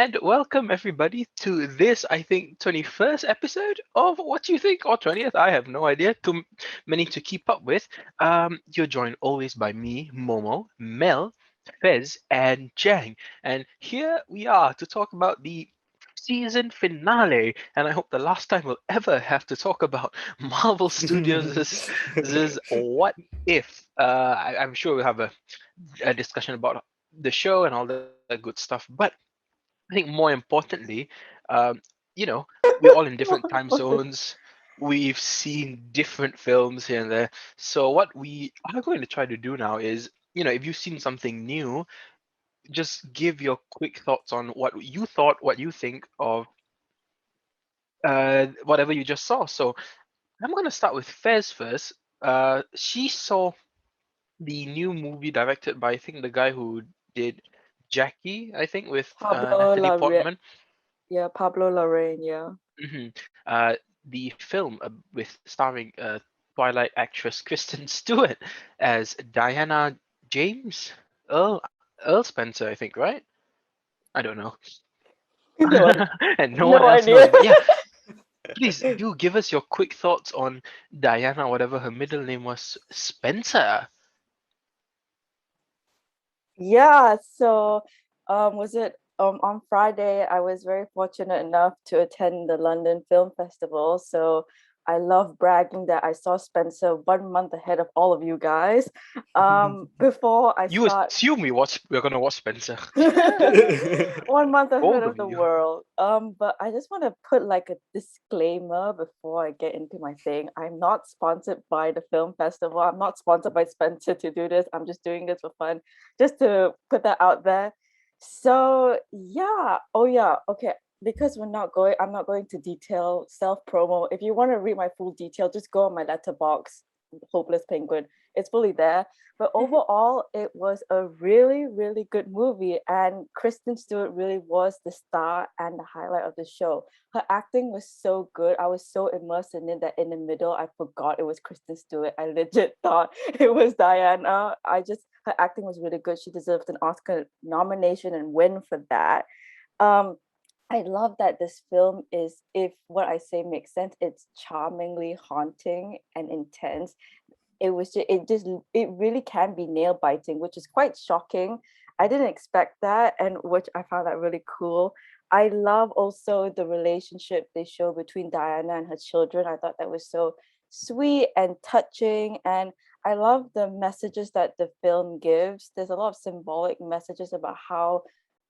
and welcome everybody to this, I think, 21st episode of What You Think, or 20th, I have no idea, too many to keep up with. You're joined always by me, Momo, Mel, Fez, and Jang. And here we are to talk about the season finale. And I hope the last time we'll ever have to talk about Marvel Studios' this What If. I'm sure we'll have a discussion about the show and all that good stuff. But I think more importantly, um, you know, we're all in different time zones. We've seen different films here and there. So what we are going to try to do now is, if you've seen something new, just give your quick thoughts on what you thought, what you think of whatever you just saw. So I'm going to start with Fez first. She saw the new movie directed by, I think, the guy who did Jackie, I think, with Pablo Natalie Larraín, Portman. yeah, Pablo Larraín, yeah. hmm the film with starring Twilight actress Kristen Stewart as Diana James Earl Spencer, I think, right? I don't know, No, and no one no else knows. idea. But yeah, please do give us your quick thoughts on Diana, whatever her middle name was, Spencer. Yeah, so was it on Friday I was very fortunate enough to attend the London Film Festival. So I love bragging that I saw Spencer 1 month ahead of all of you guys. Before I You start assume we're gonna watch Spencer. 1 month ahead Bold of of the you. world. But I just want to put like a disclaimer before I get into my thing. I'm not sponsored by the film festival. I'm not sponsored by Spencer to do this. I'm just doing this for fun, just to put that out there. So yeah. Oh yeah. Okay. Because I'm not going to detail self promo. If you want to read my full detail, just go on my letterbox, Hopeless Penguin. It's fully there. But overall, it was a really, really good movie. And Kristen Stewart really was the star and the highlight of the show. Her acting was so good. I was so immersed in it that in the middle, I forgot it was Kristen Stewart. I legit thought it was Diana. Her acting was really good. She deserved an Oscar nomination and win for that. Um, I love that this film is, if what I say makes sense, it's charmingly haunting and intense. It really can be nail biting, which is quite shocking. I didn't expect that, and which I found that really cool. I love also the relationship they show between Diana and her children. I thought that was so sweet and touching, and I love the messages that the film gives. There's a lot of symbolic messages about how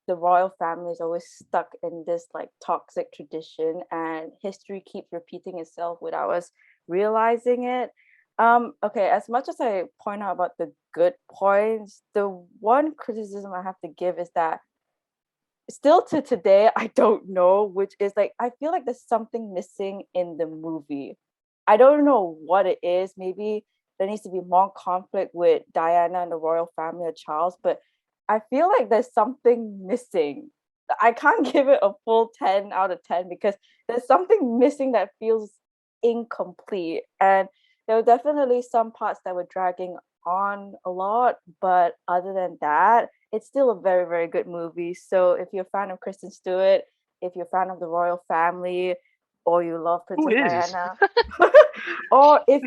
the royal family is always stuck in this like toxic tradition, and history keeps repeating itself without us realizing it. Okay, as much as I point out about the good points, the one criticism I have to give is that still to today, I don't know, which is like, I feel like there's something missing in the movie. I don't know what it is. Maybe there needs to be more conflict with Diana and the royal family of Charles, but I feel like there's something missing. I can't give it a full 10 out of 10 because there's something missing that feels incomplete. And there were definitely some parts that were dragging on a lot, but other than that, it's still a very, very good movie. So if you're a fan of Kristen Stewart, if you're a fan of the royal family, or you love Who Princess is? Diana, or if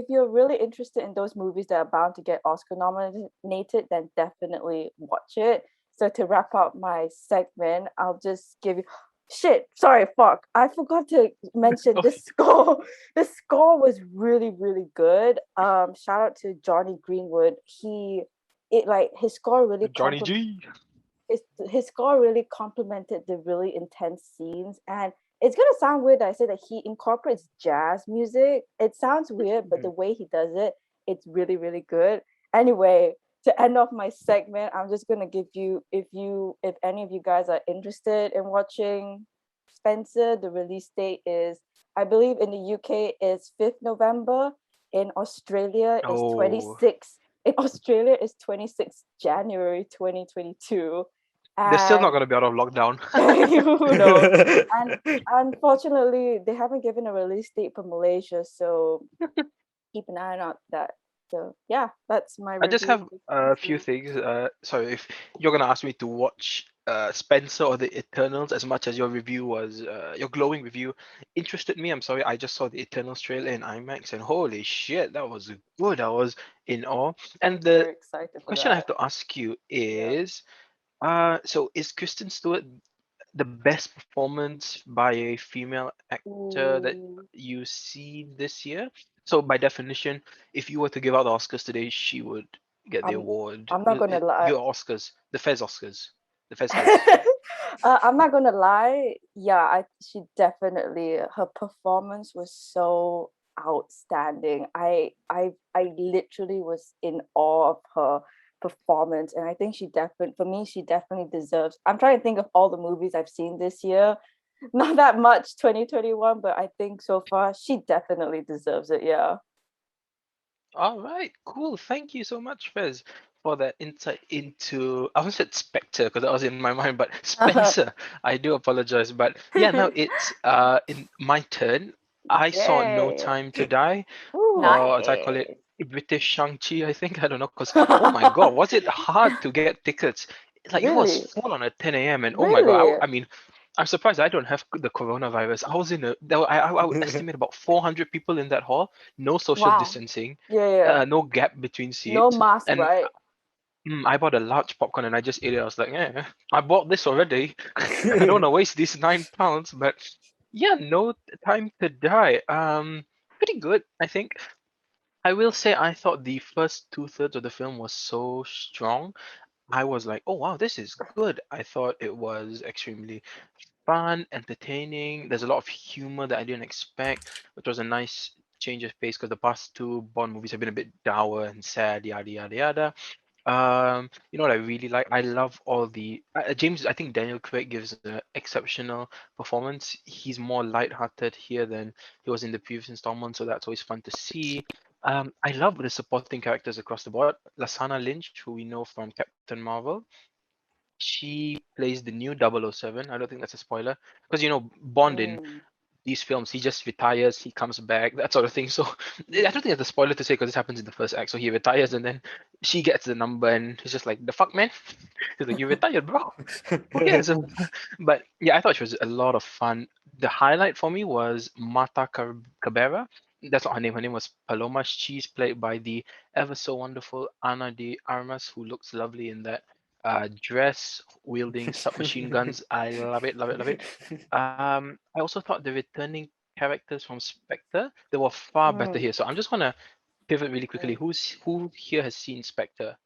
you're really interested in those movies that are bound to get Oscar nominated, then definitely watch it. So to wrap up my segment, I'll just give you shit. Sorry, fuck. I forgot to mention the Okay. score. The score was really, really good. Shout out to Johnny Greenwood. His score really Johnny G. his score really complemented the really intense scenes. And it's gonna sound weird that I say that he incorporates jazz music. It sounds weird, but the way he does it, it's really, really good. Anyway, to end off my segment, I'm just gonna give you, if any of you guys are interested in watching Spencer, the release date is, I believe in the UK is 5th November. In Australia is Oh, 26th. In Australia is 26th January 2022. they're still not And gonna be out of lockdown. who knows? And unfortunately, they haven't given a release date for Malaysia, so keep an eye on that. So yeah, that's my I just review have of a few Spencer. things. So if you're gonna ask me to watch Spencer or the Eternals as much as your review was your glowing review interested me. I'm sorry, I just saw the Eternals trailer in IMAX and holy shit, that was good. I was in awe. And the Very excited for question I that. have to ask you Yeah. is, so is Kristen Stewart the best performance by a female actor that Ooh. you see this year? So by definition, if you were to give out the Oscars today, she would get the I'm award. I'm not gonna lie. Your Oscars, the Fez Oscars, the Fez Fez. I'm not gonna lie. Yeah, she definitely her performance was so outstanding. I literally was in awe of her performance, and I think she definitely deserves. I'm trying to think of all the movies I've seen this year. Not that much 2021, but I think so far she definitely deserves it. Yeah. All right, cool. Thank you so much, Fez, for that insight into. I almost said Spectre because that was in my mind, but Spencer. I do apologize, but yeah, now it's in my turn. I saw No Yay. Time to Die, or as I call it, Nice. British Shang-Chi. I think I don't know, because oh my God, was it hard to get tickets? Like it was Really? full on at 10 a.m. and oh my God, Really? I mean. I'm surprised I don't have the coronavirus. I was in a, there were, I would estimate about 400 people in that hall, no social Wow. distancing, Yeah, yeah. no gap between No seats. mask, And right? I bought a large popcorn and I just ate it. I was like, I bought this already. I don't want to waste these £9. But yeah, no time to die. Pretty good, I think. I will say I thought the first two-thirds of the film was so strong. I was like, oh wow, this is good. I thought it was extremely fun, entertaining. There's a lot of humor that I didn't expect, which was a nice change of pace because the past two Bond movies have been a bit dour and sad, yada yada yada. You know what I really like? I love all the James. I think Daniel Craig gives an exceptional performance. He's more lighthearted here than he was in the previous installment, so that's always fun to see. I love the supporting characters across the board. Lashana Lynch, who we know from Captain Marvel, she plays the new 007. I don't think that's a spoiler because you know Bond in Mm. these films, he just retires, he comes back, that sort of thing. So I don't think it's a spoiler to say because this happens in the first act. So he retires and then she gets the number and he's just like, the fuck, man? He's like, you retired, bro. Who cares? But yeah, I thought she was a lot of fun. The highlight for me was Cabrera. That's not her name. Her name was Paloma. She's played by the ever so wonderful Ana de Armas, who looks lovely in that dress, wielding submachine guns. I love it, love it, love it. I also thought the returning characters from Spectre, they were far better Mm. here. So I'm just gonna pivot really quickly. Mm. Who here has seen Spectre?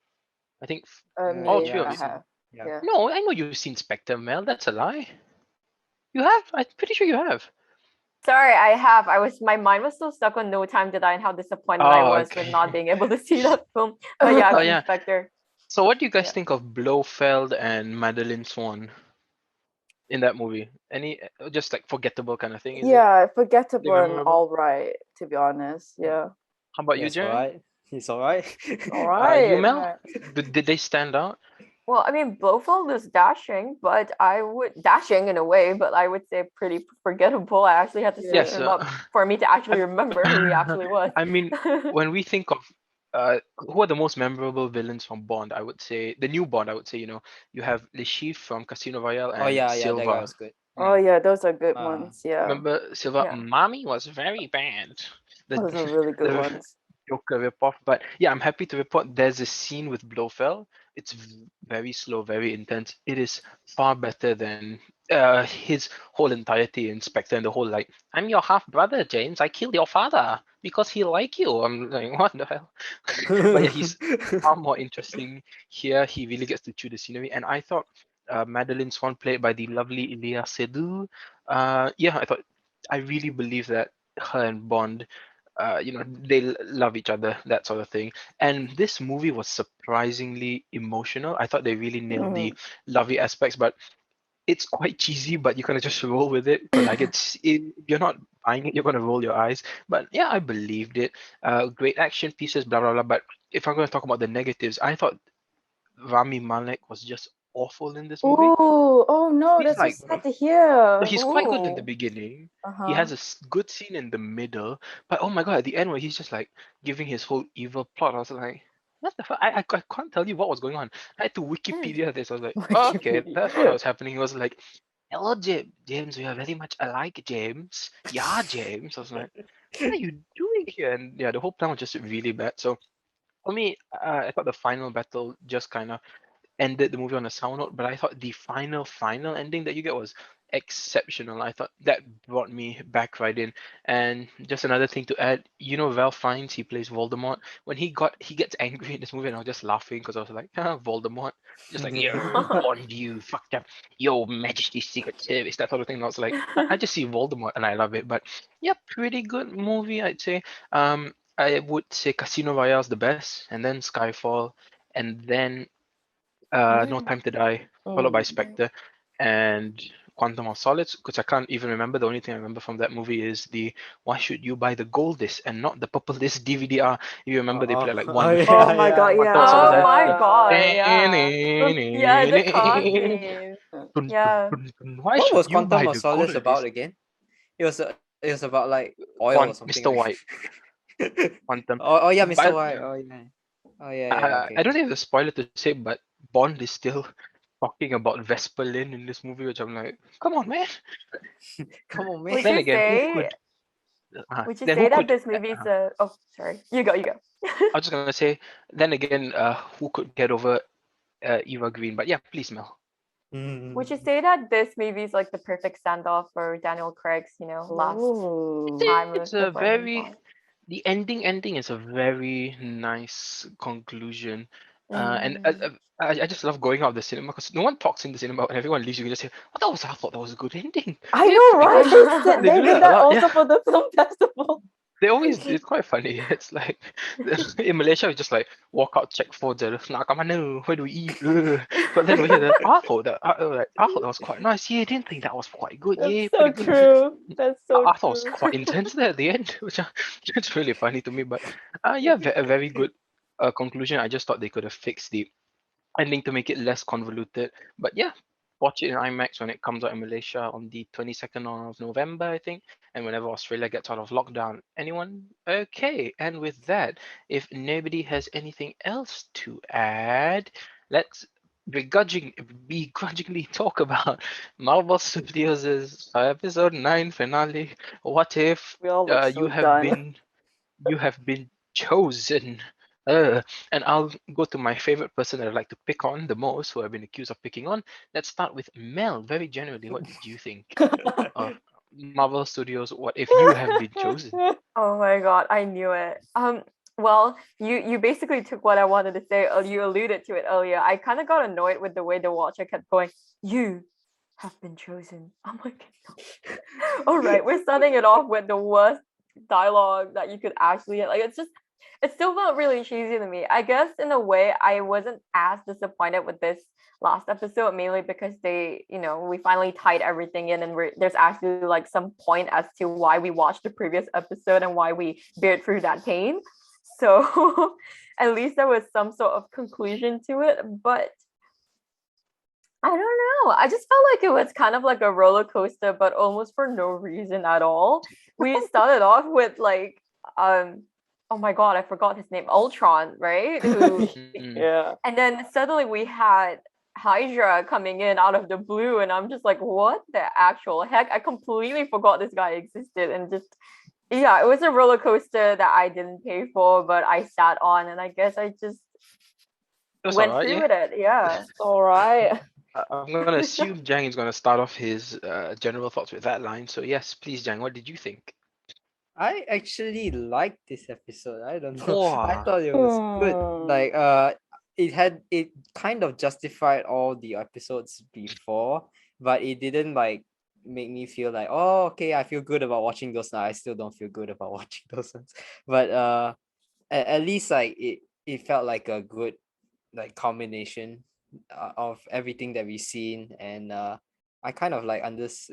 I think all Me, three of Yeah, I you. have. yeah. Yeah. No, I know you've seen Spectre, Mel. That's a lie. You have? I'm pretty sure you have. Sorry, I have. My mind was still stuck on No Time to Die and how disappointed I Oh, was with not okay. being able to see that film. But yeah, I've Oh seen yeah. Spectre. So what do you guys Yeah. think of Blofeld and Madeline Swan in that movie? Any just like forgettable kind of thing, is it? Yeah, They forgettable and memorable? all right, to be honest. Yeah. How about you, Yeah. Yes, Jang? alright. He's alright. All You right. Mel? Right. Did they stand out? Well, I mean, Blofeld is dashing, but I would dashing in a way, but I would say pretty forgettable. I actually had to see it Yes. in a lot for me to actually remember who he actually was. I mean, when we think of who are the most memorable villains from Bond, I would say the new Bond. I would say you have Le Chiffre from Casino Royale Oh and yeah, yeah, that guy Silva. was good. Oh Mm. yeah, those are good Uh, ones. Yeah. Remember Silva? Yeah. Mommy was very bad. The Those are really good the ones. Joker ripoff. But yeah, I'm happy to report there's a scene with Blofeld. It's very slow, very intense. It is far better than his whole entirety in Spectre and the whole like, I'm your half brother, James. I killed your father because he like you. I'm like, what the hell? But yeah, he's far more interesting here. He really gets to chew the scenery. And I thought Madeline Swan, played by the lovely Ilia Seydoux, yeah, I really believe that her and Bond, they love each other, that sort of thing. And this movie was surprisingly emotional. I thought they really nailed the Mhm. lovely aspects, but it's quite cheesy, but you kind of just roll with it because you're not buying it, you're gonna roll your eyes. But yeah, I believed it. Great action pieces, blah blah blah. But if I'm gonna talk about the negatives, I thought Rami Malek was just awful in this movie. Ooh, oh no, He's that's so like sad to hear. he's quite good in the Ooh. beginning. He Uh-huh. has a good scene in the middle, but oh my god, at the end where he's just like giving his whole evil plot, I was like, what the fuck? I can't tell you what was going on. I had to Mm. Wikipedia this. I was like, oh, okay, that's what Wikipedia. was happening. It was like, hello, James, we are very much alike, James. Yeah, James. I was like, what are you doing here? And yeah, the whole plan was just really bad. So for me, I thought the final battle just kind of ended the movie on a sour note, but I thought the final ending that you get was exceptional. I thought that brought me back right in. And just another thing to add, Ralph Fiennes, he plays Voldemort. When he gets angry in this movie, and I was just laughing because I was like, Voldemort, just like, yeah, who warned you? Fuck them, Your Majesty's Secret Service, that sort of thing. And I was like, I just see Voldemort and I love it. But yeah, pretty good movie, I'd say. I would say Casino Royale's the best, and then Skyfall, and then No Mm. Time to Die, followed by Mm. Spectre, and Quantum of Solace, because I can't even remember. The only thing I remember from that movie is the why should you buy the gold disc and not the purple disc DVD-R? If you remember, they Oh, played like oh one Oh yeah, my god, yeah. Quantum of oh Solace. my The god, Yeah. yeah. Yeah, the car theme. Yeah. why What should was you buy Quantum of the Solace golden about disc? again? It was about like oil or something, Mr. right? White, Quantum. Oh yeah, Mr. But White. Oh yeah. Oh yeah, I okay. don't have the spoiler to say, but Bond is still talking about Vesper Lynn in this movie, which I'm like, come on, man. Come on, man. Would Then you again, say would you then who say that could? this movie is a oh sorry. You go, you go. I was just gonna say, then again, who could get over Eva Green? But yeah, please, Mel. Would you Mm. say that this movie is like the perfect standoff for Daniel Craig's, last Ooh. time It's a before he moved very on? the ending is a very nice conclusion, and Mm. I just love going out of the cinema because no one talks in the cinema and everyone leaves. You can just say, "Oh, that was I thought that was a good ending." I Yeah, know, pretty right? good. They They do did that a that lot. Yeah, also for the film festival. they always it's quite funny. It's like in Malaysia, it's just like walk out, check for the nak kat mana, where do we eat? Ugh. But then we hear that I thought that was quite nice. Yeah, I didn't think that was quite good. That's Yeah, so pretty good. true. That's so I thought it was true. quite intense there at the end, which it's really funny to me. But yeah, a very good conclusion. I just thought they could have fixed the ending to make it less convoluted. But yeah, watch it in IMAX when it comes out in Malaysia on the 22nd of November, I think, and whenever Australia gets out of lockdown. Anyone? Okay. And with that, if nobody has anything else to add, let's begrudgingly talk about Marvel Studios' episode 9 finale. What if We all look you so have done. been chosen? Uh, and I'll go to my favorite person that I like to pick on the most, who I've been accused of picking on. Let's start with Mel. Very generally, what did you think of Marvel Studios? What if you have been chosen? Oh my god, I knew it. Well, you basically took what I wanted to say. You alluded to it earlier. I kind of got annoyed with the way the watcher kept going. You have been chosen. I'm like, all right, we're starting it off with the worst dialogue that you could actually get. Like, it still felt really cheesy to me. I guess in a way, I wasn't as disappointed with this last episode, mainly because we finally tied everything in, and there's actually like some point as to why we watched the previous episode and why we bared through that pain. So at least there was some sort of conclusion to it. But I don't know. I just felt like it was kind of like a roller coaster, but almost for no reason at all. We started off with like oh my god, I forgot his name, Ultron, right? Yeah. And then suddenly we had Hydra coming in out of the blue, and I'm just like, what the actual heck? I completely forgot this guy existed, and just yeah, it was a roller coaster that I didn't pay for, but I sat on, and I guess I just That's all went right, through yeah. with it. Yeah. All right. I'm gonna assume Jang is gonna start off his general thoughts with that line. So yes, please, Jang, what did you think? I actually liked this episode. I don't know. I Wow. thought it was good. Like Hmm. it kind of justified all the episodes before, but it didn't like make me feel like, oh, okay, I feel good about watching those now. I still don't feel good about watching those ones. But at least like it felt like a good like combination of everything that we've seen. And I kind of like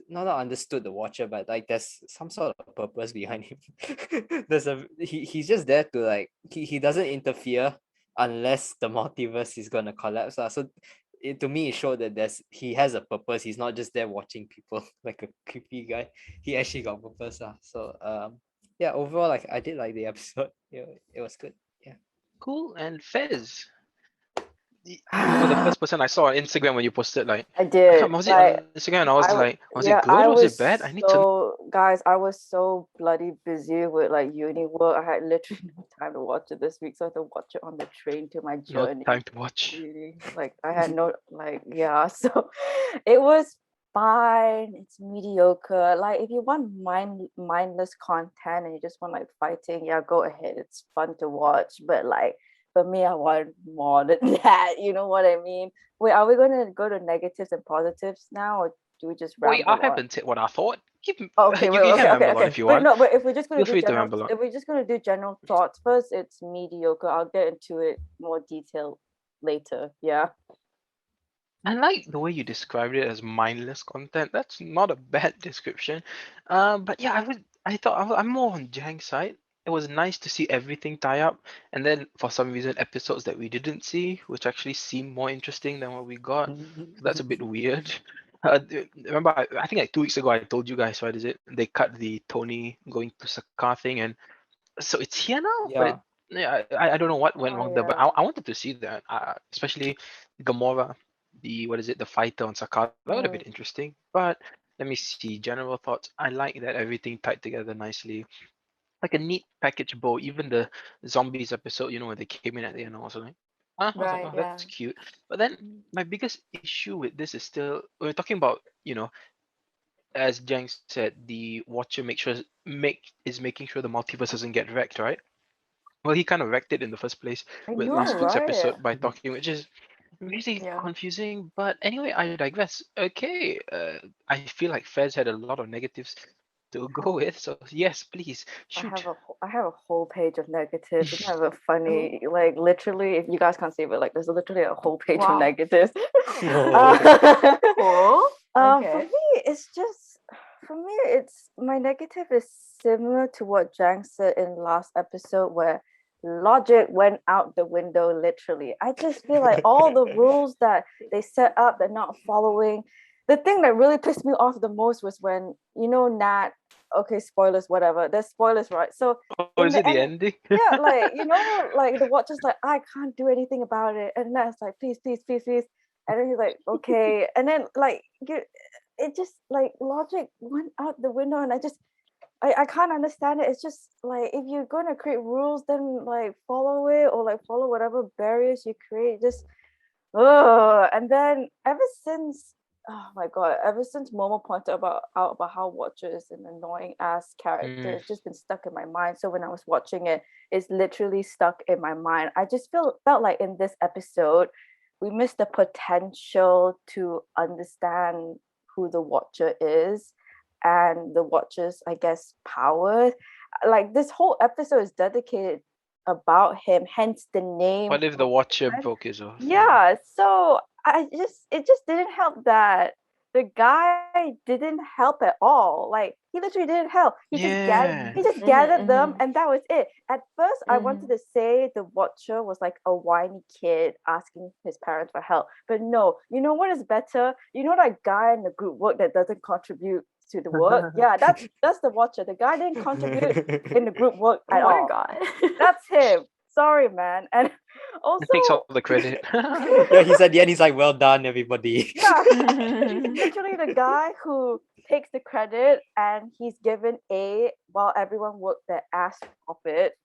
not understood the watcher, but like there's some sort of purpose behind him. He's just there to like he doesn't interfere unless the multiverse is gonna collapse. So to me it showed that he has a purpose. He's not just there watching people like a creepy guy. He actually got purpose. So yeah, overall, like I did like the episode. It was good. Yeah. Cool. And Fez, you were the first person I saw on Instagram when you posted like I I can't did. was it on Like Instagram and I was like, was it yeah, good? I Was it was bad? I need to know. so guys, I was so bloody busy with like uni work. I had literally no time to watch it this week, so I had to watch it on the train to my No journey. time to watch. Really, like I had no like yeah, so it was fine. It's mediocre. Like if you want mindless content and you just want like fighting, yeah, go ahead. It's fun to watch, but like for me, I want more than that. You know what I mean? Wait, are we going to go to negatives and positives now, or do we just Wait, I ramble on? haven't said what I thought. Oh, okay, wait, You can okay, okay, ramble on okay. if you But want. no, but if we're just going Feel to do free to general, ramble on. if we're just going to do general thoughts first, it's mediocre. I'll get into it more detail later. Yeah. I like the way you described it as mindless content. That's not a bad description. But yeah, I thought I'm more on Jang's side. It was nice to see everything tie up, and then for some reason, episodes that we didn't see, which actually seemed more interesting than what we got. So that's a bit weird. Remember, I think like 2 weeks ago, I told you guys, right? Is it they cut the Tony going to Sakaar thing, and so it's here now, but Yeah. yeah, I don't know what went Oh wrong there, but yeah. I wanted to see that, especially Gamora, the what is it, the fighter on Sakaar. That would have been Mm. interesting. But let me see. General thoughts. I like that everything tied together nicely, like a neat package bow. Even the zombies episode, you know, when they came in at the end, I was like, I was like, Right, oh, yeah. that's cute. But then my biggest issue with this is still we're talking about, as Jang said, the Watcher is making sure the multiverse doesn't get wrecked, right? Well, he kind of wrecked it in the first place I with know, last week's right? episode by talking, which is really Yeah. confusing. But anyway, I digress. Okay, I feel like Fez had a lot of negatives to go with. So yes, please shoot. I have a whole page of negatives. It's kind of funny. Like literally, if you guys can't see it, but like there's literally a whole page of Wow. negatives. Oh. Cool. For Okay. me, it's my negative is similar to what Jang said in last episode, where logic went out the window literally. I just feel like all the rules that they set up, they're not following. The thing that really pissed me off the most was when Nat. Okay, spoilers, whatever. There's spoilers, right? So Oh, is in it the the end, ending? yeah, like like the Watcher's like, I can't do anything about it, and Nat's like, please, please, please, please, and then he's like, okay, and then like it just like logic went out the window, and I can't understand it. It's just like if you're gonna create rules, then like follow it, or like follow whatever barriers you create. Just and then oh my god, ever since Momo pointed out about how Watcher is an annoying ass character, Mm, it's just been stuck in my mind. So when I was watching it, it's literally stuck in my mind. I just felt like in this episode, we missed the potential to understand who the Watcher is and the Watcher's, I guess, power. Like this whole episode is dedicated about him, hence the name what if the Watcher Watchman. broke his oath? Yeah, so it just didn't help that the guy didn't help at all. Like he literally didn't help. Yeah. He just gathered them Mm-hmm. and that was it. At first I wanted Mm-hmm. to say the Watcher was like a whiny kid asking his parents for help. But no, you know what is better? You know that guy in the group work that doesn't contribute to the work? Yeah, that's the Watcher. The guy didn't contribute in the group work Oh at my all. god. That's him. Sorry, man. And He takes also all the credit. Yeah, he's at the end, he's like, well done, everybody. yeah, he's literally the guy who takes the credit and he's given A while everyone worked their ass off it,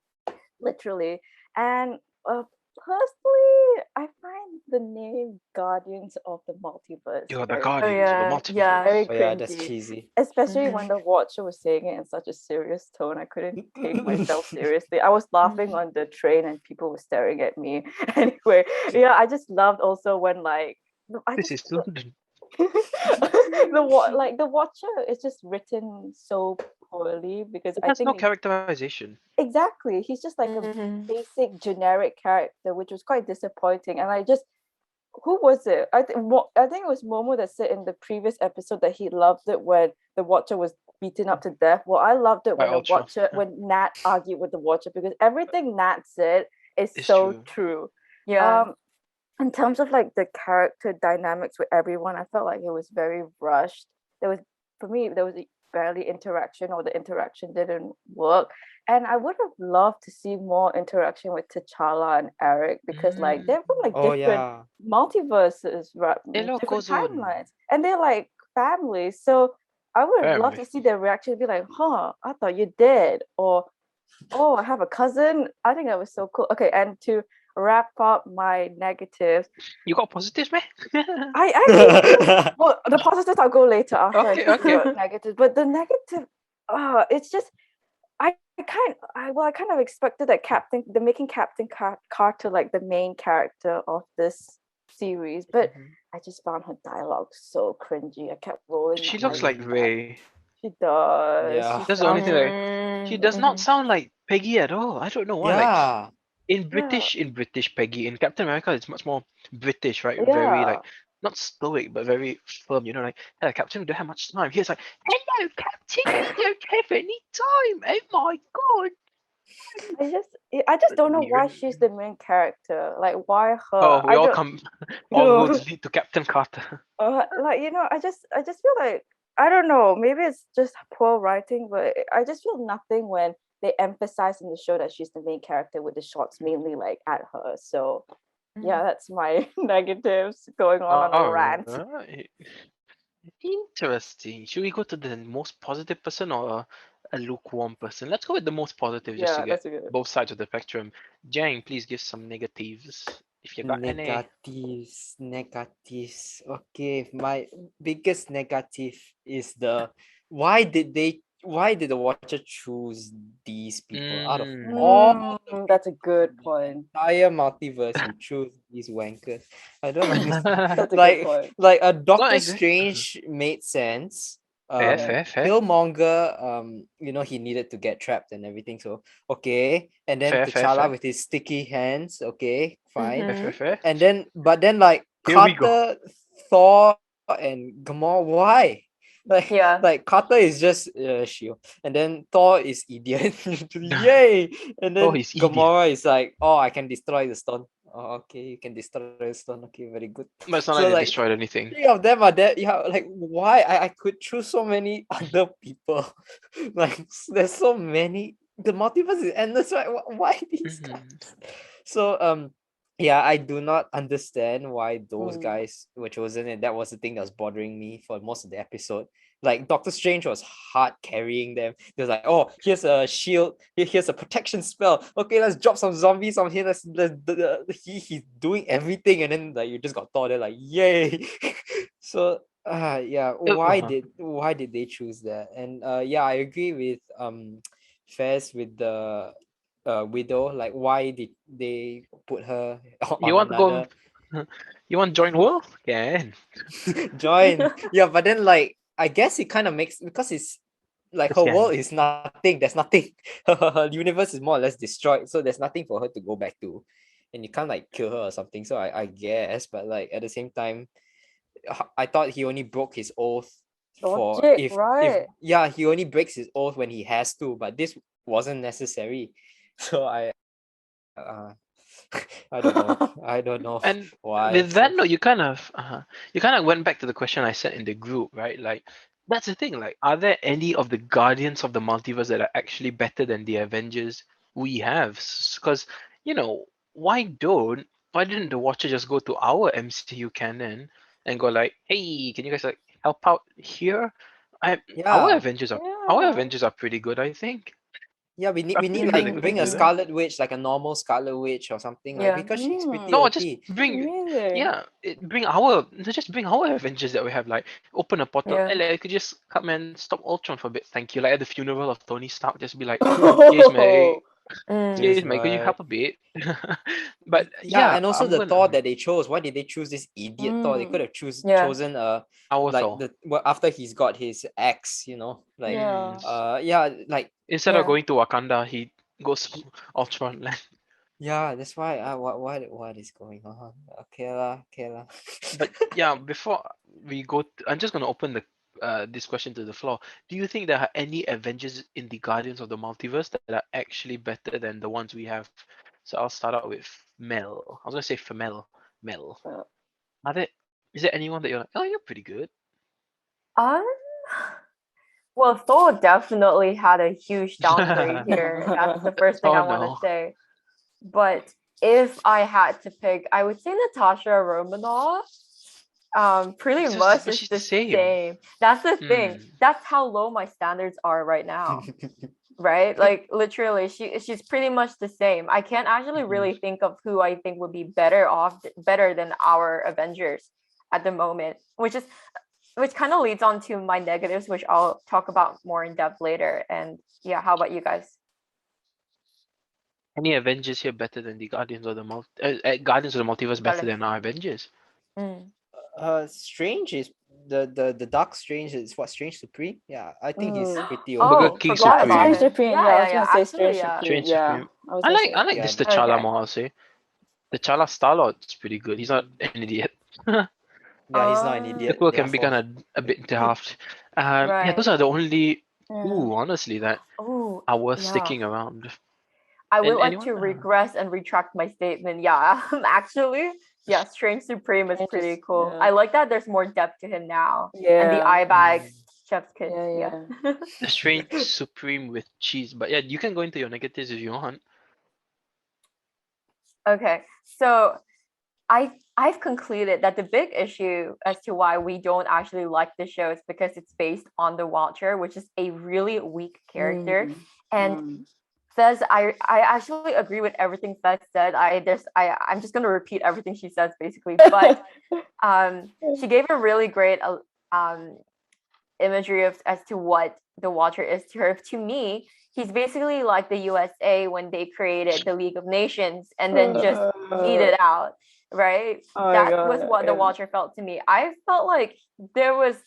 literally. And personally, I find the name Guardians of the Multiverse You're the very, Oh guardians of the yeah, yeah. very multiverse. Oh yeah, that's cringy. cheesy. Especially when Mm-hmm. the Watcher was saying it in such a serious tone, I couldn't take myself seriously. I was laughing on the train and people were staring at me. Anyway, yeah, I just loved also when like I This just is London. the Watcher is just written so poorly because It I has no think characterization. exactly he's just like a Mm-hmm. basic generic character, which was quite disappointing. And I just who was it? I think it was Momo that said in the previous episode that he loved it when the Watcher was beaten up to death. Well, I loved it By when Ultron. when Nat argued with the Watcher because everything Nat said is It's so true. true. Yeah. Um, in terms of like the character dynamics with everyone, I felt like it was very rushed. There was for me there was barely interaction or the interaction didn't work. And I would have loved to see more interaction with T'Challa and Eric because like Mm, they're from like Oh different yeah. multiverses, right? hello, Different cousin. timelines, and they're like families. So I would have loved Family. to see their reaction, be like, "Huh, I thought you did," or "Oh, I have a cousin." I think that was so cool. Okay, and to wrap up my negatives, You got positives, man? I actually feel well. The positives I'll go later after I Okay, do okay. the negatives, but the negative, it's just I kind of expected that the making Carter like the main character of this series, but Mhm. I just found her dialogue so cringy. I kept rolling She my looks like Mm, eyes. Ray. She does. yeah. She That's the only sounds thing. Like, she does not Mm-hmm. sound like Peggy at all. I don't know why. Like Yeah. yeah, in British Peggy, in Captain America, it's much more British, right? Very yeah. like not stoic, but very firm. You know, like, hey, Captain, we don't have much time. He's like, hello, Captain, we don't have any time. Oh my god. I just don't know why Weird. she's the main character. Like why her? Oh, we I all don't. come, all roads lead to Captain Carter. Like I just feel like I don't know. Maybe it's just poor writing, but I just feel nothing when they emphasize in the show that she's the main character with the shots mainly like at her. So yeah, that's my negatives going on a rant. Alright. Interesting. Should we go to the most positive person or a lukewarm person? Let's go with the most positive just to Yeah, get that's a good. both sides of the spectrum. Jang, please give some negatives if you got any. Negatives, negatives. Okay, my biggest negative is the why did the watcher choose these people out of all the That's a people good in the point. entire multiverse? You choose these wankers. I don't understand. That's a good Like point. like a Not Doctor exactly. Strange made sense. Fair, Yeah. fair, fair, Killmonger, he needed to get trapped and everything. So okay, and then fair, fair, T'Challa fair, with his sticky hands. Okay, fine. fair, fair, Mm-hmm. fair. And then, but then, like Here we go. Carter, Thor, and Gamora, why? Like Yeah. Carter is just shield, and then Thor is idiot, yay! And Oh, then he's idiot. Gamora is like, oh, I can destroy the stone. Oh, okay, you can destroy the stone. Okay, very good. But it's not So like they like destroyed anything. three of them are dead. Yeah, like why? I could choose so many other people. Like there's so many. The multiverse is endless, right? Why these Mhm. guys? So yeah, I do not understand why those Mm. guys were chosen, and that was the thing that was bothering me for most of the episode. Like Doctor Strange was hard carrying them. He was like, "Oh, here's a shield. Here's a protection spell. Okay, let's drop some zombies on him. He's doing everything." And then like you just got Thor there, like, "Yay!" So yeah, Uh-huh. why did they choose that? And yeah, I agree with Fez with the widow. Like, why did they put her You on want to go? another You want to join world? Can. join? Yeah, but then like I guess it kind of makes because it's like Just her world can. is nothing. There's nothing. Her universe is more or less destroyed. So there's nothing for her to go back to, and you can't like kill her or something. So I guess, but like at the same time, I thought he only broke his oath for Logic, if right? yeah, he only breaks his oath when he has to, but this wasn't necessary. So I don't know. I don't know And why. with that So note, you kind of went back to the question I said in the group, right? Like that's the thing. Like, are there any of the Guardians of the Multiverse that are actually better than the Avengers we have? Because why didn't the Watcher just go to our MCU canon and go like, hey, can you guys like help out here? I yeah. our Yeah. Avengers are pretty good, I think. Yeah, I we need feel like they like could bring a do that. Scarlet Witch, like a normal Scarlet Witch or something, like Yeah. because she's pretty No, just OP. bring, Amazing. yeah, bring our Avengers that we have. Like, open a portal. Yeah. Hey, like, could just come and stop Ultron for a bit. Thank you. Like at the funeral of Tony Stark, just be like, cheers, mate. Mm. Cheers, Cheers, mate. Could you mate. help a bit? But Yeah, yeah, and also I'm the gonna Thor that they chose. Why did they choose this idiot Thor? They could Mm. have Yeah. chosen our like Thor. the well after he's got his axe, like Mm. Yeah. yeah, like Instead of Yeah. going to Wakanda, he goes Ultron land. yeah, that's why what is going on? Okay lah, okay lah. But yeah, before we go, I'm just gonna open the this question to the floor. Do you think there are any Avengers in the Guardians of the Multiverse that are actually better than the ones we have? So I'll start out with Mel. I was gonna say Femel, Mel. Uh, Are there? Is there anyone that you're like, oh, you're pretty good? Um. Well, Thor definitely had a huge downgrade here. That's the first thing I Oh want to no. say. But if I had to pick, I would say Natasha Romanoff. Pretty much But it's she's the the same. same. That's the thing. Mm. That's how low my standards are right now. Right? Like literally, she's pretty much the same. I can't actually Mhm. really think of who I think would be better than our Avengers at the moment, which kind of leads on to my negatives, which I'll talk about more in depth later. And yeah, how about you guys? Any Avengers here better than the Guardians of the Multiverse better Guardians. than our Avengers? Mm. Strange is the Dark Strange is what, Strange Supreme? Yeah, I think he's Mm. pretty Burger Oh, King okay. forgot Yeah, about Strange Supreme. him. Supreme. Yeah, Yeah, I yeah, was yeah. gonna say Actually, Strange yeah. Supreme. Strange Yeah, Supreme. I was I gonna like say I like Yeah, this T'Challa Okay. more, I'll say. T'Challa Star-Lord's pretty good. He's not an idiot. yeah, he's not an The idiot, quote can be therefore. kind of a bit daft. Yeah, those Right. are the only yeah. honestly that Oh, are worth yeah. sticking around. I would And like to anyone? regress and retract my statement. Yeah, actually, yeah, Strange Supreme is Strange is pretty cool. yeah. I like that there's more depth to him now. And the Yeah. eye bags, Mm, chef's kiss. Yeah, Yeah. the Strange Supreme with cheese. But yeah, you can go into your negatives if you want. Okay, so I've concluded that the big issue as to why we don't actually like the show is because it's based on the Watcher, which is a really weak character. Mm. And Mm. Fez, I actually agree with everything Fez said. I'm just gonna repeat everything she says basically, but she gave a really great um imagery of as to what the Watcher is to her. To me, he's basically like the USA when they created the League of Nations and then just beat it out, right? Oh my That was god, what the yeah. Watcher felt to me. I felt like there's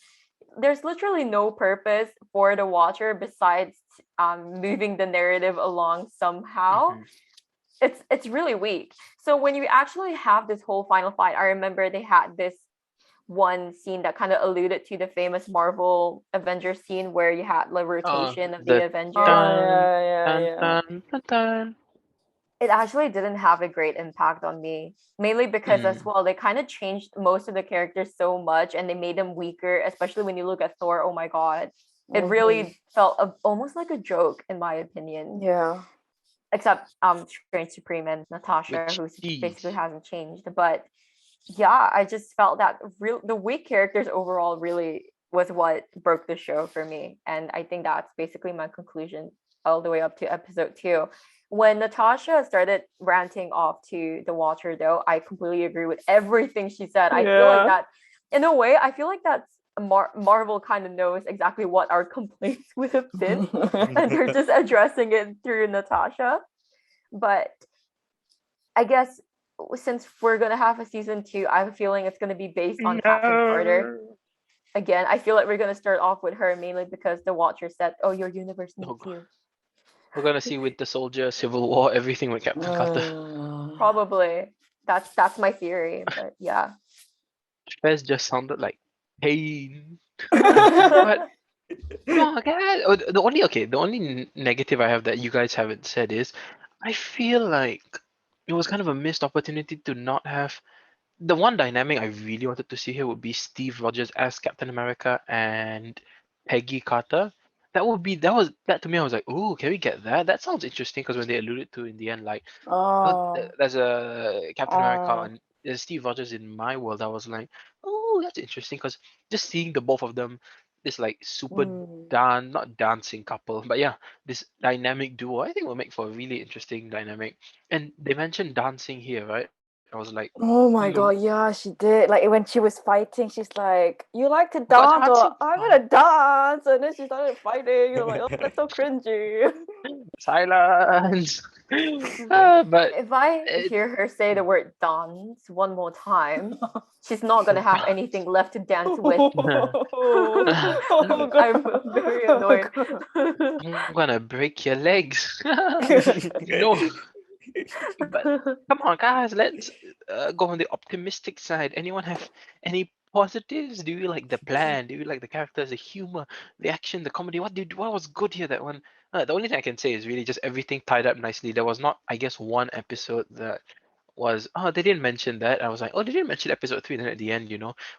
literally no purpose for the Watcher besides moving the narrative along somehow. Mhm. It's really weak. So when you actually have this whole final fight, I remember they had this one scene that kind of alluded to the famous Marvel Avengers scene where you had the Oh, rotation of the the Avengers. Oh dun yeah, yeah, dun yeah. dun dun dun. It actually didn't have a great impact on me, mainly because as Mm. well they kind of changed most of the characters so much and they made them weaker, especially when you look at Thor. Oh my god, it Mhm. really felt almost like a joke in my opinion. Yeah. Except Strange Supreme and Natasha, With who basically cheese. hasn't changed. But yeah, I just felt that the weak characters overall really was what broke the show for me. And I think that's basically my conclusion all the way up to episode 2. When Natasha started ranting off to the Watcher, though, I completely agree with everything she said. I feel like Yeah. that, in a way, I feel like that's Marvel kind of knows exactly what our complaints would have been, and they're just addressing it through Natasha. But I guess since we're gonna have a season 2, I have a feeling it's gonna be based on Captain Carter. No. Again, I feel like we're gonna start off with her mainly because the Watcher said, "Oh, your universe Oh, needs you." we're gonna see Winter Soldier, Civil War, everything with Captain Carter. Probably. That's my theory, but yeah. Fez just sounded like pain. But come on, guys. Oh, the only negative I have that you guys haven't said is, I feel like it was kind of a missed opportunity to not have the one dynamic I really wanted to see here would be Steve Rogers as Captain America and Peggy Carter. That to me. I was like, "Ooh, can we get that? That sounds interesting." Because when they alluded to in the end, like, oh, Oh. there's a Captain America Oh. and there's Steve Rogers in my world. I was like, "Oh, that's interesting." Because just seeing the both of them, this like super Mm. not dancing couple, but yeah, this dynamic duo, I think will make for a really interesting dynamic. And they mentioned dancing here, right? I was like, Oh my "Ooh, god, yeah, she did. Like when she was fighting, she's like, "You like to we got dance?" Or dancing." "I'm gonna dance," and then she started fighting. You're like, "Oh, that's so cringy." Silence. But If I it, hear her say the word dance one more time, she's not gonna have anything left to dance with. Oh I'm god. very Oh annoyed. I'm gonna break your legs. No, but come on, guys, let's go on the optimistic side. Anyone have any positives? Do you like the plan? Do you like the characters, the humor, the action, the comedy? What was good here? That one. The only thing I can say is really just everything tied up nicely. There was not, I guess, one episode that was, oh, they didn't mention that. I was like, oh, they didn't mention episode 3. Then at the end,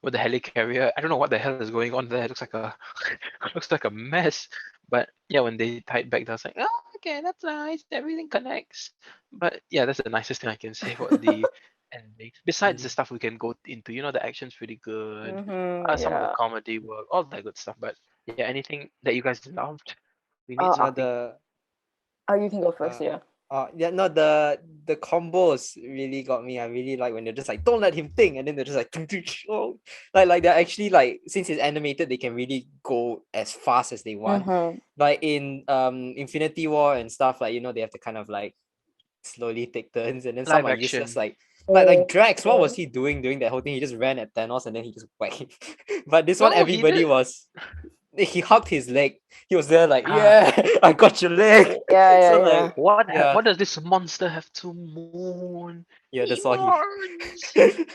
with the helicarrier, I don't know what the hell is going on there. It looks like a looks like a mess. But yeah, when they tied back, I was like, oh, okay, that's nice. Everything connects. But yeah, that's the nicest thing I can say about the ending. Besides the Mm. stuff we can go into, the action's pretty good. Some of the Yeah. comedy work, all that good stuff. But yeah, anything that you guys loved? We need Uh, Yeah, something. the you can go first. uh, Yeah. yeah, no, the combos really got me. I really like when they're just like, don't let him think, and then they're just like, oh, like they're actually like, since it's animated, they can really go as fast as they want. Mm-hmm. Like in Infinity War and stuff, like they have to kind of like slowly take turns, and then some Live are useless, action. like Drax. What Yeah. was he doing during that whole thing? He just ran at Thanos and then he just whacked him. But this one, No, he everybody did. was. He hugged his leg. He was there like, Ah, yeah, I got your leg. Yeah. So Yeah. Yeah. like, yeah, what does this monster have to mourn? yeah, He that's all he. mourns.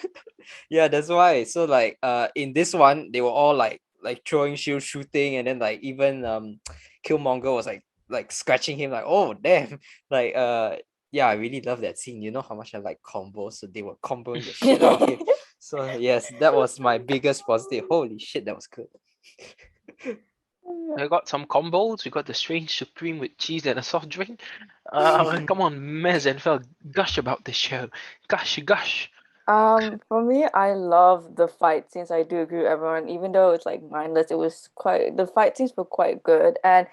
Yeah, that's why. So like, in this one, they were all like throwing shield, shooting, and then like even Killmonger was like scratching him, like, oh damn, like yeah, I really love that scene. You know how much I like combos, so they were comboing the shit out of him. So yes, that was my biggest positive. Holy shit, that was good. I got some combos. We got the strange supreme with cheese and a soft drink. Come on, Mez and Fel, gush about this show. Gush, gush. For me, I love the fight scenes. I do agree with everyone, even though it's like mindless, it was quite the fight scenes were quite good. And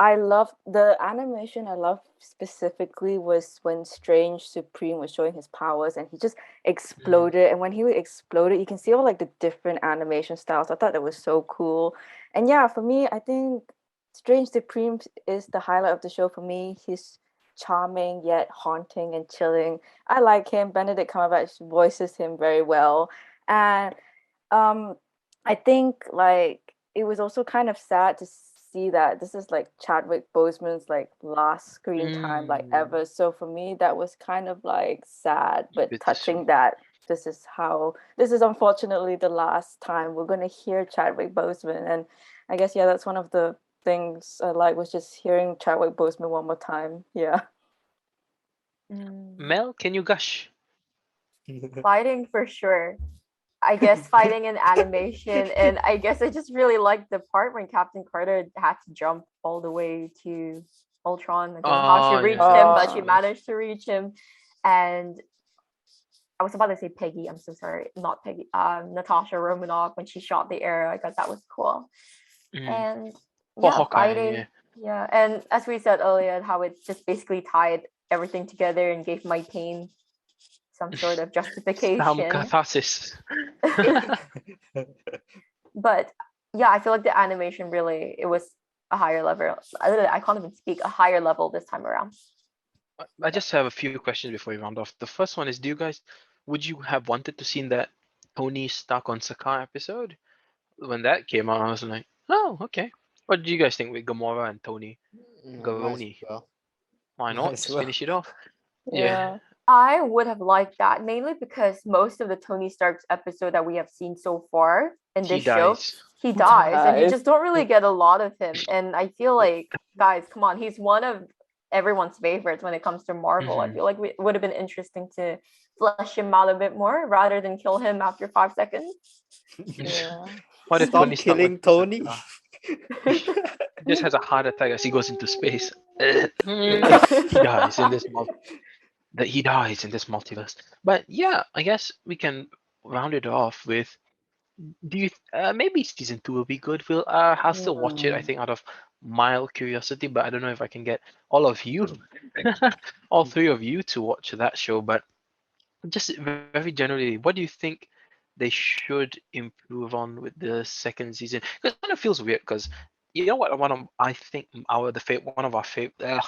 I love the animation. I love specifically was when Strange Supreme was showing his powers and he just exploded. And when he exploded, you can see all like the different animation styles. I thought that was so cool. And yeah, for me, I think Strange Supreme is the highlight of the show for me. He's charming yet haunting and chilling. I like him. Benedict Cumberbatch voices him very well, and um, I think like it was also kind of sad to see that this is like Chadwick Boseman's like last screen time like Mm, ever. So for me, that was kind of like sad but touching bittersweet. that this is unfortunately the last time we're gonna hear Chadwick Boseman, and I guess yeah, that's one of the things I like was just hearing Chadwick Boseman one more time. Yeah. Mm, Mel, can you gush? fighting for sure. I guess fighting in animation, and I guess I just really liked the part when Captain Carter had to jump all the way to Ultron. I don't know how she Oh, reached yeah, him, that was but she Oh. nice. managed to reach him. And I was about to say Peggy. I'm so sorry, not Peggy. Natasha Romanoff when she shot the arrow. I thought that was cool. Mm. And For yeah, Hawkeye, yeah. fighting. Yeah, and as we said earlier, how it just basically tied everything together and gave my pain some sort of Some justification. catharsis. But yeah, I feel like the animation really it was a higher level. I can't even speak a higher level this time around. I just have a few questions before we round off. The first one is, would you have wanted to see that Tony Stark on Sakaar episode? When that came out, I was like, oh, okay. What do you guys think with Gamora and Tony? Might as Garoni. well. Why Might not? as Just well. finish it off. Yeah. Yeah. I would have liked that mainly because most of the Tony Stark's episode that we have seen so far in He this show, dies. he dies and you Dies. just don't really get a lot of him. And I feel like, guys, come on, he's one of everyone's favorites when it comes to Marvel. I Mhm. feel like it would have been interesting to flesh him out a bit more rather than kill him after 5 seconds. Yeah. What if Tony Stop Stark went killing to Tony. Sakaar? Just has a heart attack as he goes into space. He dies in this he dies in this multiverse. But yeah, I guess we can round it off with, do you maybe season 2 will be good. I'll still watch it, I Mm. think, out of mild curiosity, but I don't know if I can get all of you, all three of you, to watch that show. But just very generally, what do you think they should improve on with the second season? Because it kind of feels weird, because you know what, one of I think our the fa- one of our favorite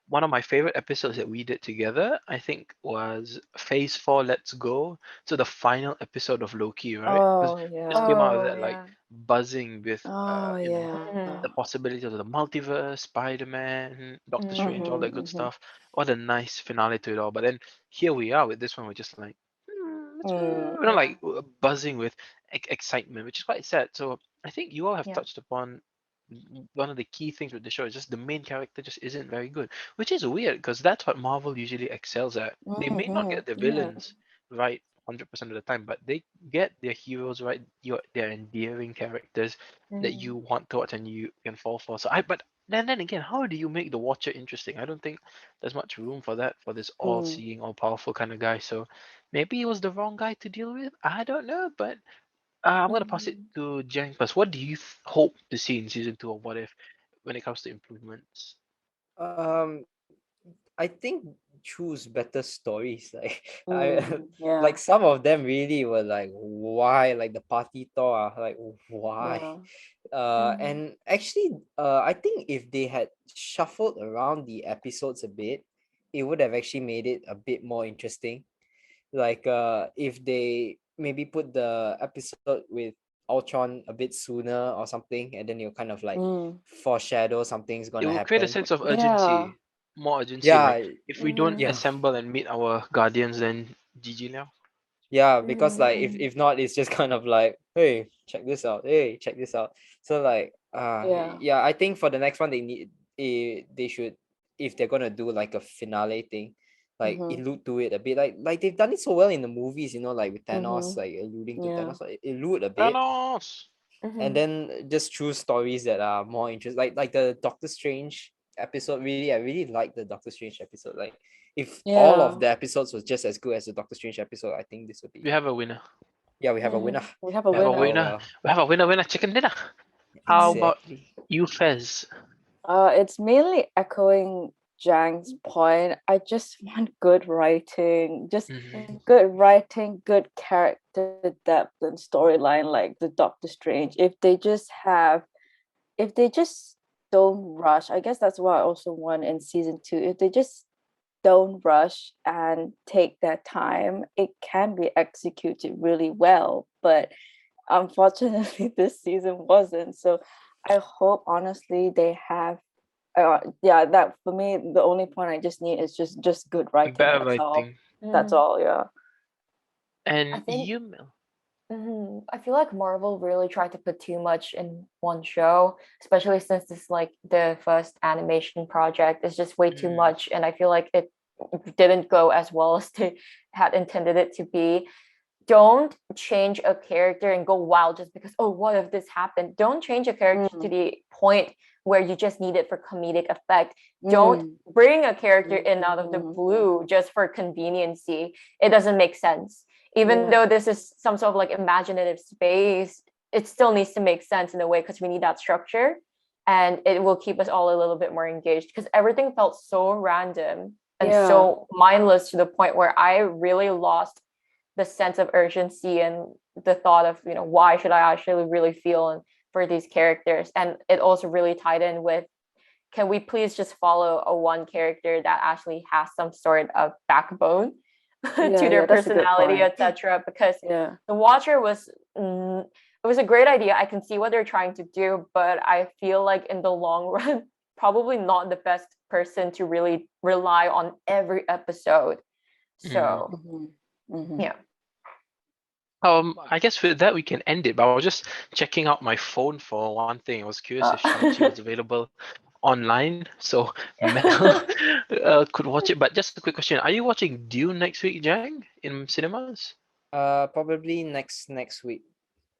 one of my favorite episodes that we did together, I think, was Phase 4 Let's Go. So the final episode of Loki, right? Because Oh just yeah. came out of Oh that like yeah. buzzing with Oh yeah. Mhm. the possibilities of the multiverse, Spider-Man, Doctor Strange, all Mhm. that Mm-hmm, good mm-hmm. stuff. What a nice finale to it all. But then here we are with this one, we're just like, Mm. Yeah. buzzing with excitement, which is quite sad. So I think you all have Yeah. touched upon one of the key things with the show is just the main character just isn't very good, which is weird because that's what Marvel usually excels at. They may not Mm-hmm. get the Yeah. villains right 100% of the time, but they get their heroes right. Their endearing characters that Mm. you want to watch and you can fall for. But then again, how do you make the watcher interesting? I don't think there's much room for that for this Mm. all-seeing, all-powerful kind of guy. So maybe he was the wrong guy to deal with. I don't know, but I'm gonna pass it Mm. to Jang first. What do you hope to see in season two of What If when it comes to improvements? Um, I think choose better stories. Like Yeah. like some of them really were like why, like the party tour, like why? Yeah. Mm. And actually, I think if they had shuffled around the episodes a bit, it would have actually made it a bit more interesting. Like if they maybe put the episode with Ultron a bit sooner or something, and then you kind of like Mm. foreshadow something's It gonna will create a happen. sense of Yeah. urgency, more urgency. Like Yeah, if we don't Mm. yeah. assemble and meet our guardians, then GG now. Yeah, because Mm. like if not, it's just kind of like, hey, check this out. Hey, check this out. So like, Yeah. yeah, I think for the next one they should, if they're gonna do like a finale thing, like Mm-hmm. allude to it a bit, like they've done it so well in the movies, like with Thanos, Mm-hmm. like alluding to Yeah. Thanos, like allude a bit, Thanos. and Mhm. then just choose stories that are more interesting, like the Doctor Strange episode. Really, I really like the Doctor Strange episode. Like if all of Yeah. the episodes was just as good as the Doctor Strange episode, I think this would We be, have a winner. yeah, we have a winner. Mhm. We have a We have a winner. Oh winner. well, We have a winner. Winner chicken dinner. How Mhm. about exactly. you, Fez? It's mainly echoing Jang's point. I just want good writing, just Hmm. Mm. good writing, good character depth and storyline like the Doctor Strange. If they just don't rush, I guess that's what I also want in season two. If they just don't rush and take their time, it can be executed really well. But unfortunately, this season wasn't. So I hope honestly they have yeah, that for me the only point I just need is just good writing. Better That's all. writing. That's Mm. all, yeah. I And think you, Mel. I feel like Marvel really tried to put too much in one show, especially since this like the first animation project is just way too Mm. much, and I feel like it didn't go as well as they had intended it to be. Don't change a character and go wild just because, oh, what if this happened? Don't change a character to Mm, the point where you just need it for comedic effect. Don't mm, bring a character in out of the mm, blue just for conveniency. It doesn't make sense. Even yeah. though this is some sort of like imaginative space, it still needs to make sense in a way because we need that structure, and it will keep us all a little bit more engaged because everything felt so random and Yeah. so mindless to the point where I really lost the sense of urgency and the thought of, why should I actually really feel for these characters. And it also really tied in with, can we please just follow a one character that actually has some sort of backbone to Yeah, their yeah, that's a good personality, point. etc. Because Yeah. the Watcher was it was a great idea. I can see what they're trying to do, but I feel like in the long run, probably not the best person to really rely on every episode. Mm. So Mm-hmm. Mm-hmm. yeah. I guess with that we can end it. But I was just checking out my phone for one thing. I was curious if Shang-Chi was available online, so Mel could watch it. But just a quick question: are you watching Dune next week, Jang, in cinemas? Probably next week,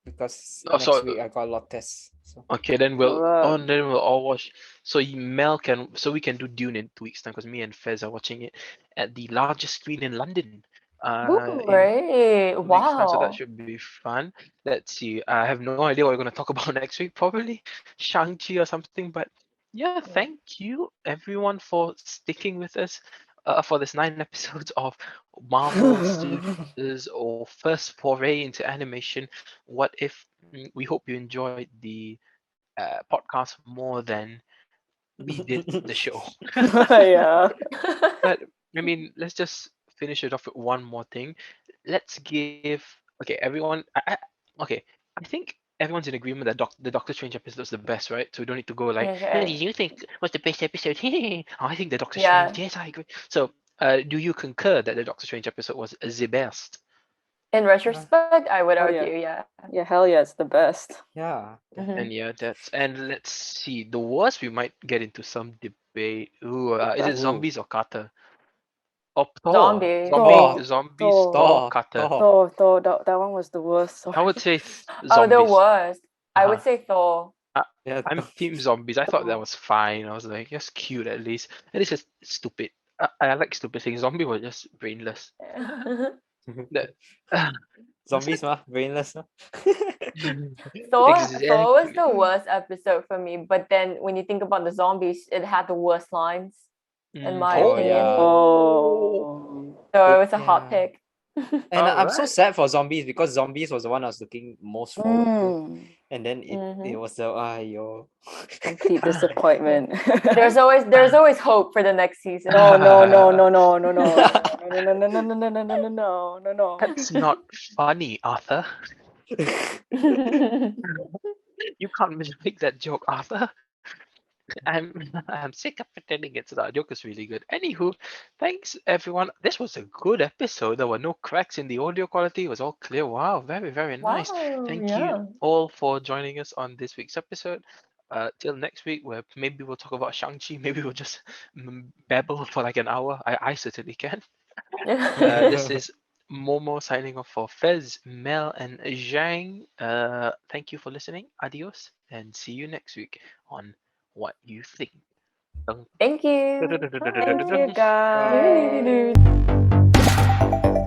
because Oh, next so week I got a lot of tests. So okay, then All right. we'll all watch. So Mel can, so we can do Dune in 2 weeks time because me and Fez are watching it at the largest screen in London. Ooh, In right. 2 weeks time, so that Wow. should be fun. Let's see. I have no idea what we're gonna talk about next week. Probably Shang-Chi or something. But yeah, Yeah. thank you everyone for sticking with us for this 9 episodes of Marvel Studios or first foray into animation. What if? We hope you enjoyed the podcast more than we did the show. Yeah. But I mean, let's just finish it off with one more thing. Let's give okay, everyone. Okay, I think everyone's in agreement that the Doctor Strange episode is the best, right? So we don't need to go like, "What do Okay. you think was the best episode?" Oh, I think the Doctor Strange. Yeah. Yes, I agree. So, do you concur that the Doctor Strange episode was the best? In retrospect, I would Oh, yeah. argue, yeah. Yeah, hell yeah, it's the best. Yeah. Mhm. And yeah, and let's see. The worst, we might get into some debate. Ooh, is it Ooh. zombies or Carter? Or Thor? Zombies. Thor. Zombies, Thor. Thor, Carter. Thor, that one was the worst. I would say Oh, the zombies. worst. I would Uh-huh. say Thor. Yeah. I'm team zombies. I thought that Thor. was fine. I was like, it's cute at least. And it's just stupid. I like stupid things. Zombie were just brainless. That, Zombies, mah, brainless. Mah. Thor was exactly. the worst episode for me, but then when you think about the zombies, it had the worst lines, in my Oh, opinion. yeah. Oh. So it was a hot Yeah. pick. And I'm so Alright. sad for zombies because zombies was the one I was looking most forward to. And then it Mhm. was the yo. Complete disappointment. There's always hope for the next season. no, no, no, no, no, no, no, no, no, no, no, no, no, no, no, no, no, no, no. That's not funny, Arthur. You can't make that joke, Arthur. I'm I'm sick of pretending it's not. Joke is really good. Anywho, thanks everyone. This was a good episode. There were no cracks in the audio quality. It was all clear. Wow, very, very nice. Wow, Thank yeah. you all for joining us on this week's episode. Till next week, where maybe we'll talk about Shang-Chi. Maybe we'll just babble for like an hour. I certainly can. This is Momo signing off for Fezz, Mel, and Zhang. Thank you for listening. Adios, and see you next week on What You Think. Thank you. Thank you, Bye. guys.